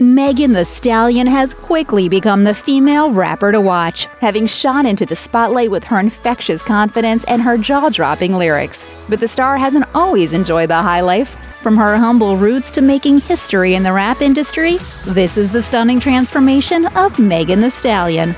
Megan Thee Stallion has quickly become the female rapper to watch, having shone into the spotlight with her infectious confidence and her jaw-dropping lyrics. But the star hasn't always enjoyed the high life. From her humble roots to making history in the rap industry, this is the stunning transformation of Megan Thee Stallion.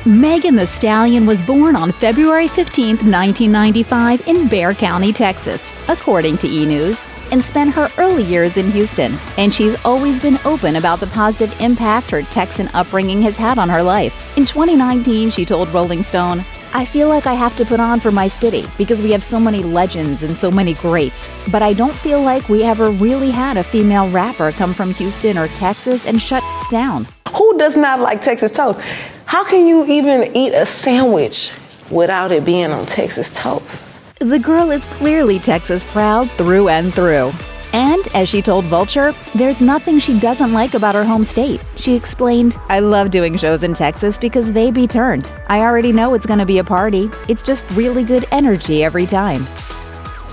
Megan Thee Stallion was born on February 15, 1995 in Bexar County, Texas, according to E! News, and spent her early years in Houston. And she's always been open about the positive impact her Texan upbringing has had on her life. In 2019, she told Rolling Stone, "I feel like I have to put on for my city because we have so many legends and so many greats, but I don't feel like we ever really had a female rapper come from Houston or Texas and shut down." Who does not like Texas toast? How can you even eat a sandwich without it being on Texas toast? The girl is clearly Texas proud through and through. And, as she told Vulture, there's nothing she doesn't like about her home state. She explained, "I love doing shows in Texas because they be turned. I already know it's going to be a party. It's just really good energy every time."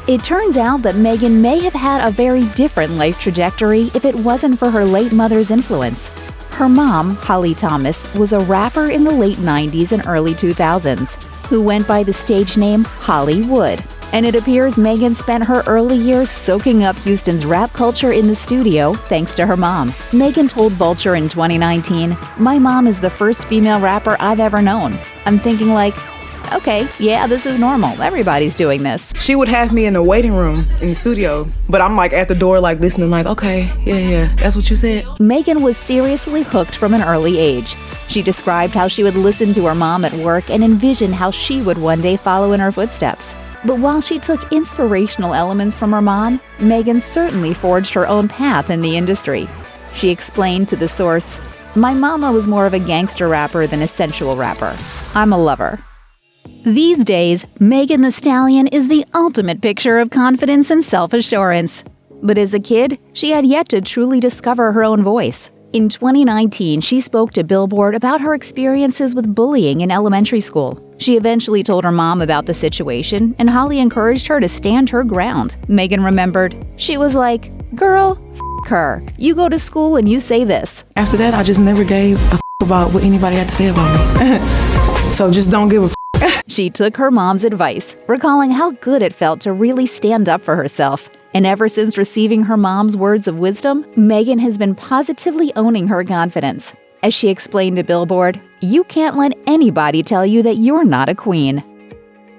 It turns out that Megan may have had a very different life trajectory if it wasn't for her late mother's influence. Her mom, Holly Thomas, was a rapper in the late 90s and early 2000s, who went by the stage name Hollywood. And it appears Megan spent her early years soaking up Houston's rap culture in the studio thanks to her mom. Megan told Vulture in 2019, "My mom is the first female rapper I've ever known. I'm thinking like, okay, yeah, this is normal. Everybody's doing this." She would have me in the waiting room in the studio, but I'm like at the door like listening like, okay, yeah, that's what you said. Megan was seriously hooked from an early age. She described how she would listen to her mom at work and envision how she would one day follow in her footsteps. But while she took inspirational elements from her mom, Megan certainly forged her own path in the industry. She explained to The Source, "My mama was more of a gangster rapper than a sensual rapper. I'm a lover." These days, Megan Thee Stallion is the ultimate picture of confidence and self-assurance. But as a kid, she had yet to truly discover her own voice. In 2019, she spoke to Billboard about her experiences with bullying in elementary school. She eventually told her mom about the situation, and Holly encouraged her to stand her ground. Megan remembered, "She was like, 'Girl, f*** her. You go to school and you say this.'" After that, I just never gave a about what anybody had to say about me. So just don't give a She took her mom's advice, recalling how good it felt to really stand up for herself. And ever since receiving her mom's words of wisdom, Megan has been positively owning her confidence. As she explained to Billboard, "You can't let anybody tell you that you're not a queen."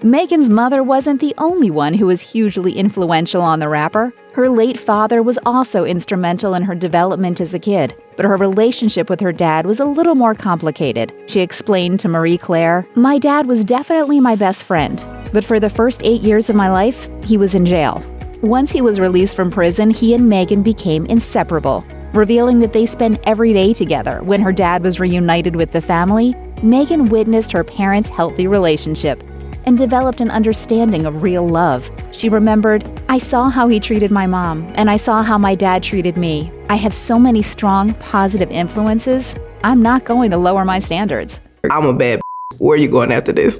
Megan's mother wasn't the only one who was hugely influential on the rapper. Her late father was also instrumental in her development as a kid, but her relationship with her dad was a little more complicated. She explained to Marie Claire, "My dad was definitely my best friend, but for the first 8 years of my life, he was in jail. Once he was released from prison, he and Megan became inseparable." Revealing that they spent every day together when her dad was reunited with the family, Megan witnessed her parents' healthy relationship and developed an understanding of real love. She remembered, "I saw how he treated my mom, and I saw how my dad treated me. I have so many strong, positive influences. I'm not going to lower my standards." I'm a bad Where are you going after this?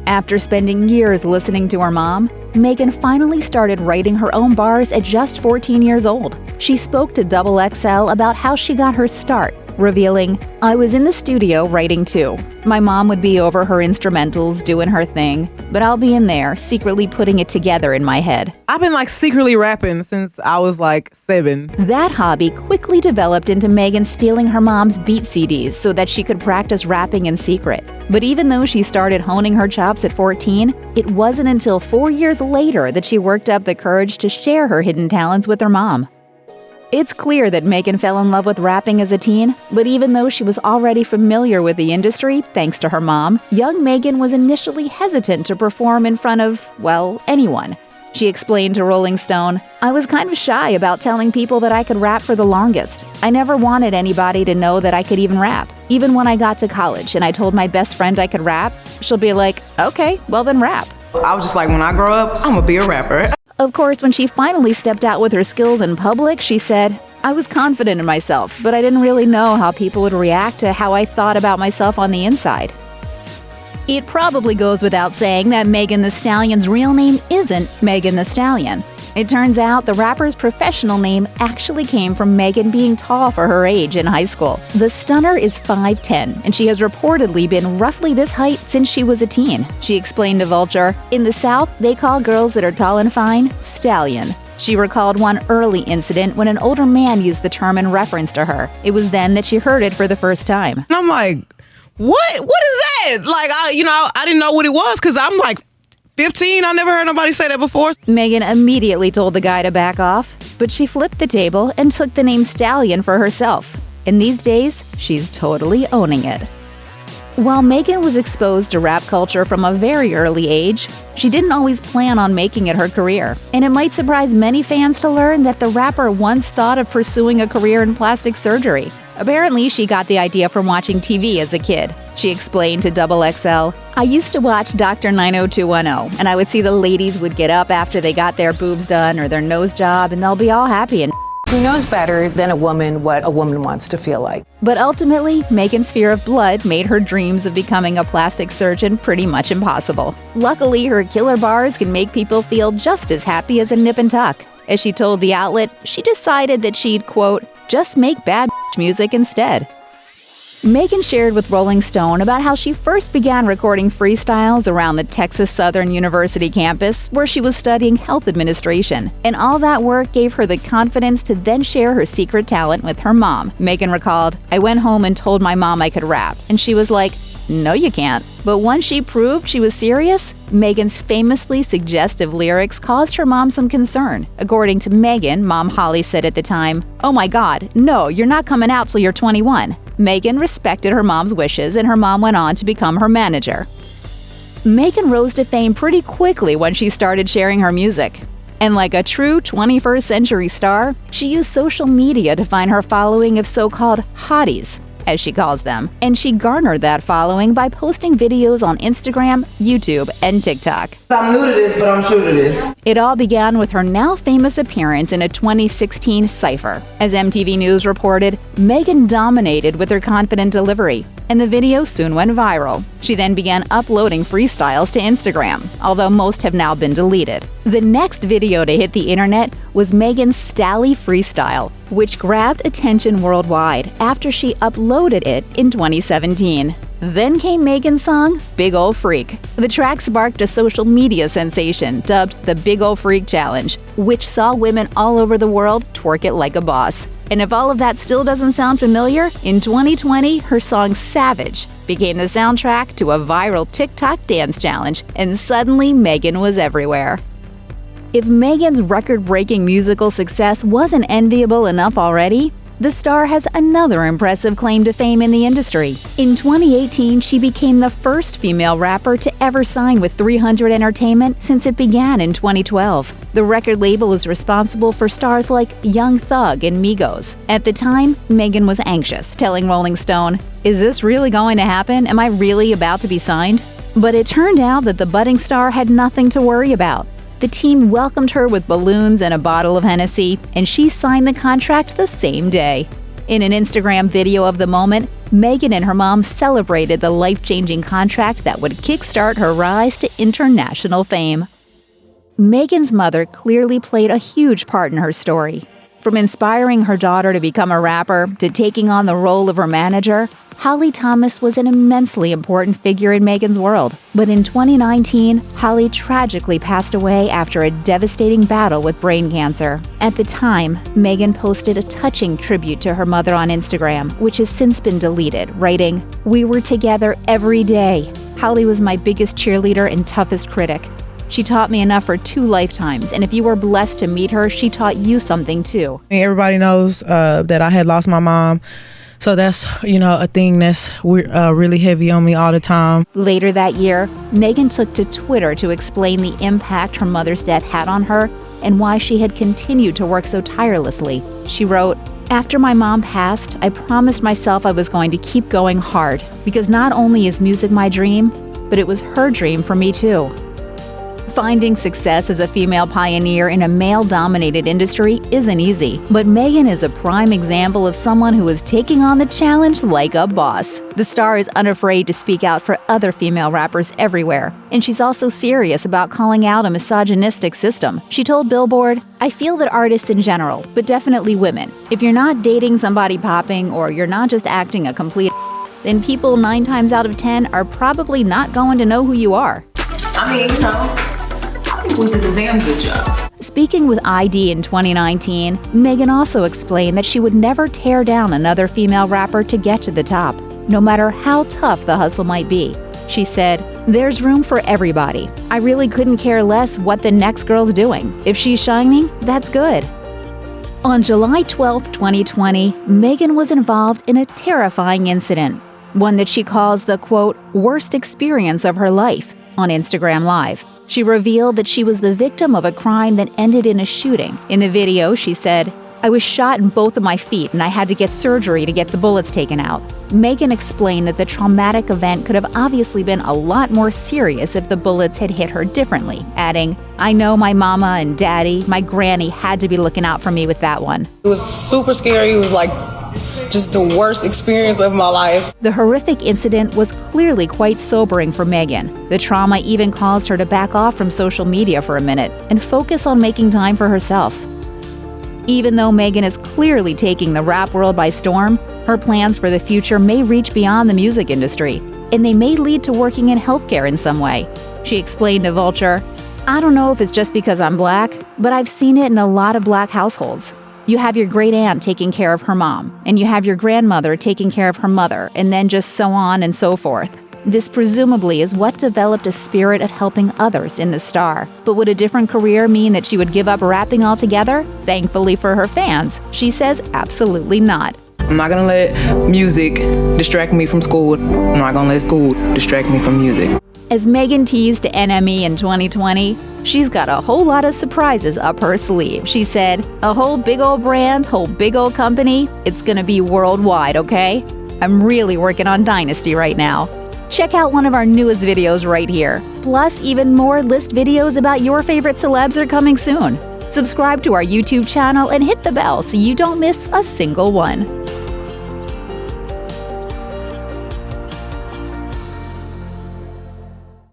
After spending years listening to her mom, Megan finally started writing her own bars at just 14 years old. She spoke to XXL about how she got her start, revealing, "I was in the studio writing too. My mom would be over her instrumentals doing her thing, but I'll be in there secretly putting it together in my head." I've been like secretly rapping since I was like 7. That hobby quickly developed into Megan stealing her mom's beat CDs so that she could practice rapping in secret. But even though she started honing her chops at 14, it wasn't until 4 years later that she worked up the courage to share her hidden talents with her mom. It's clear that Megan fell in love with rapping as a teen, but even though she was already familiar with the industry thanks to her mom, young Megan was initially hesitant to perform in front of, well, anyone. She explained to Rolling Stone, "I was kind of shy about telling people that I could rap for the longest. I never wanted anybody to know that I could even rap. Even when I got to college and I told my best friend I could rap, she'll be like, 'Okay, well then rap.'" I was just like, when I grow up, I'm gonna be a rapper. Of course, when she finally stepped out with her skills in public, she said, "I was confident in myself, but I didn't really know how people would react to how I thought about myself on the inside." It probably goes without saying that Megan Thee Stallion's real name isn't Megan Thee Stallion. It turns out the rapper's professional name actually came from Megan being tall for her age in high school. The stunner is 5'10", and she has reportedly been roughly this height since she was a teen. She explained to Vulture, "In the South, they call girls that are tall and fine, stallion." She recalled one early incident when an older man used the term in reference to her. It was then that she heard it for the first time. And I'm like, what is that? Like, I didn't know what it was because I'm like 15. I never heard nobody say that before. Megan immediately told the guy to back off, but she flipped the table and took the name Stallion for herself. And these days, she's totally owning it. While Megan was exposed to rap culture from a very early age, she didn't always plan on making it her career. And it might surprise many fans to learn that the rapper once thought of pursuing a career in plastic surgery. Apparently, she got the idea from watching TV as a kid. She explained to XXL, "I used to watch Dr. 90210, and I would see the ladies would get up after they got their boobs done or their nose job, and they'll be all happy and Who knows better than a woman what a woman wants to feel like?" But ultimately, Megan's fear of blood made her dreams of becoming a plastic surgeon pretty much impossible. Luckily, her killer bars can make people feel just as happy as a nip and tuck. As she told the outlet, she decided that she'd, quote, "just make bad music instead." Megan shared with Rolling Stone about how she first began recording freestyles around the Texas Southern University campus, where she was studying health administration. And all that work gave her the confidence to then share her secret talent with her mom. Megan recalled, "I went home and told my mom I could rap, and she was like, 'No, you can't.' But once she proved she was serious, Megan's famously suggestive lyrics caused her mom some concern. According to Megan, Mom Holly said at the time, 'Oh my God, no, you're not coming out till you're 21. Megan respected her mom's wishes, and her mom went on to become her manager. Megan rose to fame pretty quickly when she started sharing her music. And like a true 21st century star, she used social media to find her following of so-called hotties, as she calls them, and she garnered that following by posting videos on Instagram, YouTube, and TikTok. I'm new to this, but I'm true to this. It all began with her now famous appearance in a 2016 Cypher. As MTV News reported, Megan dominated with her confident delivery, and the video soon went viral. She then began uploading freestyles to Instagram, although most have now been deleted. The next video to hit the internet was Megan's Stally Freestyle, which grabbed attention worldwide after she uploaded it in 2017. Then came Megan's song, Big Ol' Freak. The track sparked a social media sensation dubbed the Big Ol' Freak Challenge, which saw women all over the world twerk it like a boss. And if all of that still doesn't sound familiar, in 2020, her song Savage became the soundtrack to a viral TikTok dance challenge, and suddenly Megan was everywhere. If Megan's record-breaking musical success wasn't enviable enough already, the star has another impressive claim to fame in the industry. In 2018, she became the first female rapper to ever sign with 300 Entertainment since it began in 2012. The record label is responsible for stars like Young Thug and Migos. At the time, Megan was anxious, telling Rolling Stone, "Is this really going to happen? Am I really about to be signed?" But it turned out that the budding star had nothing to worry about. The team welcomed her with balloons and a bottle of Hennessy, and she signed the contract the same day. In an Instagram video of the moment, Megan and her mom celebrated the life-changing contract that would kickstart her rise to international fame. Megan's mother clearly played a huge part in her story. From inspiring her daughter to become a rapper to taking on the role of her manager, Holly Thomas was an immensely important figure in Megan's world. But in 2019, Holly tragically passed away after a devastating battle with brain cancer. At the time, Megan posted a touching tribute to her mother on Instagram, which has since been deleted, writing, "We were together every day. Holly was my biggest cheerleader and toughest critic. She taught me enough for 2 lifetimes, and if you were blessed to meet her, she taught you something too." Everybody knows that I had lost my mom. So that's, a thing that's really heavy on me all the time. Later that year, Megan took to Twitter to explain the impact her mother's death had on her and why she had continued to work so tirelessly. She wrote, "After my mom passed, I promised myself I was going to keep going hard, because not only is music my dream, but it was her dream for me too." Finding success as a female pioneer in a male-dominated industry isn't easy, but Megan is a prime example of someone who is taking on the challenge like a boss. The star is unafraid to speak out for other female rappers everywhere, and she's also serious about calling out a misogynistic system. She told Billboard, "I feel that artists in general, but definitely women, if you're not dating somebody popping or you're not just acting a complete then people 9 times out of 10 are probably not going to know who you are." I mean, I think we did a damn good job. Speaking with ID in 2019, Megan also explained that she would never tear down another female rapper to get to the top, no matter how tough the hustle might be. She said, "There's room for everybody. I really couldn't care less what the next girl's doing. If she's shining, that's good." On July 12, 2020, Megan was involved in a terrifying incident, one that she calls the, quote, worst experience of her life, on Instagram Live. She revealed that she was the victim of a crime that ended in a shooting. In the video, she said, "I was shot in both of my feet and I had to get surgery to get the bullets taken out." Megan explained that the traumatic event could have obviously been a lot more serious if the bullets had hit her differently, adding, "I know my mama and daddy, my granny had to be looking out for me with that one." It was super scary. It was like just the worst experience of my life. The horrific incident was clearly quite sobering for Megan. The trauma even caused her to back off from social media for a minute and focus on making time for herself. Even though Megan is clearly taking the rap world by storm, her plans for the future may reach beyond the music industry, and they may lead to working in healthcare in some way. She explained to Vulture, "I don't know if it's just because I'm black, but I've seen it in a lot of black households. You have your great aunt taking care of her mom, and you have your grandmother taking care of her mother, and then just so on and so forth. This presumably is what developed a spirit of helping others in the star. But would a different career mean that she would give up rapping altogether? Thankfully for her fans, she says absolutely not. I'm not gonna let music distract me from school. I'm not gonna let school distract me from music." As Megan teased to NME in 2020, she's got a whole lot of surprises up her sleeve. She said, "A whole big old brand, whole big old company, it's gonna be worldwide, okay? I'm really working on Dynasty right now." Check out one of our newest videos right here. Plus, even more list videos about your favorite celebs are coming soon. Subscribe to our YouTube channel and hit the bell so you don't miss a single one.